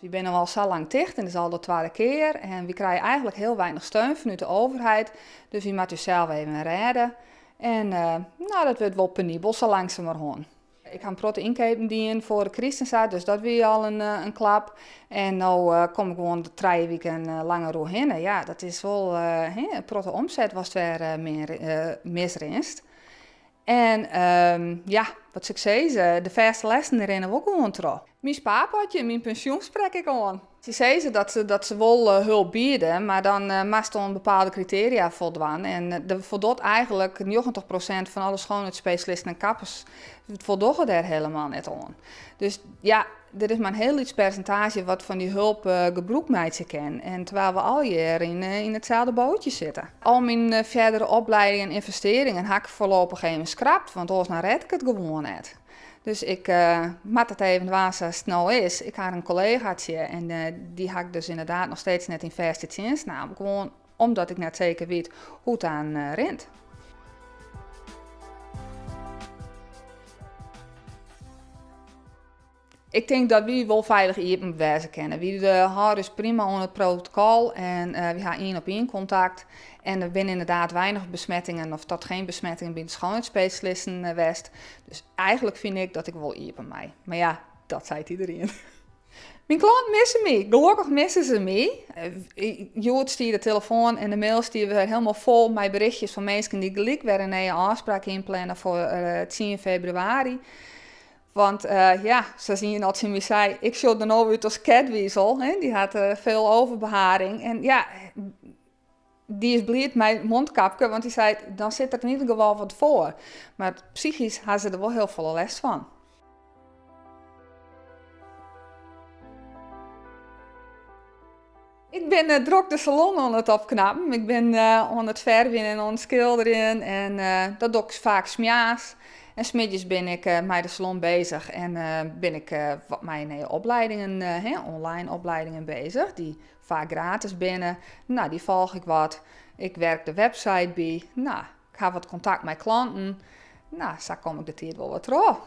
We zijn al zo lang dicht en dat is al de tweede keer. En we krijgen eigenlijk heel weinig steun vanuit de overheid. Dus we moeten zelf even redden. En dat wordt wel penibel, zo langzamerhand. Ik ga een proteïnkepen dienen voor de christenzaad, dus dat weer al een klap. En nu kom ik gewoon de 3 weken langer doorheen. Ja, dat is wel, protte omzet was het weer misrinst. En wat ik zei, de verste lessen erin hebben we ook gewoon terug. Mijn spaarpotje, mijn pensioen spreek ik aan. Ze zei dat ze wel hulp bieden, maar dan moest een bepaalde criteria voldoen. En er voldoet eigenlijk 90% van alle schoonheidsspecialisten en kappers voldoen daar helemaal net aan. Dus ja, er is maar een heel iets percentage wat van die hulp gebruikt meidje kan. En terwijl we al jaar in hetzelfde bootje zitten. Al mijn verdere opleidingen en investeringen heb ik voorlopig even geschrapt, want anders red ik het gewoon net. Dus ik moet het even waar ze snel is. Ik had een collegaatje en die had ik dus inderdaad nog steeds net in verste dienst. Nou, gewoon omdat ik net zeker weet hoe het aan rent. Ik denk dat we wel veilig hier bewijzen kennen. We houden dus prima onder het protocol en we hebben 1-op-1 contact. En er zijn inderdaad weinig besmettingen of tot geen besmettingen bij de schoonheidsspecialisten west. Dus eigenlijk vind ik dat ik wel hier bij mij. Maar ja, dat zei iedereen. Mijn klanten missen me. Gelukkig missen ze me. Jood stuurt de telefoon en de mail sturen we helemaal vol met berichtjes van mensen die gelijk weer een afspraak inplannen voor 10 februari. Want zo zie je dat ze me zei, ik zat dan over uit als catwiesel. Die had veel overbeharing. En ja, die is blij met mijn mondkapje, want die zei, dan zit er in ieder geval wat voor. Maar psychisch had ze er wel heel veel last van. Ik ben druk de salon aan het opknappen. Ik ben aan het verven en aan het schilderen. En dat doe ik vaak 's middags. En 's middags ben ik met de salon bezig. En ben ik wat mijn opleidingen, online opleidingen bezig. Die vaak gratis binnen. Nou, die volg ik wat. Ik werk de website bij. Nou, ik heb wat contact met klanten. Nou, zo kom ik de tijd wel wat terug.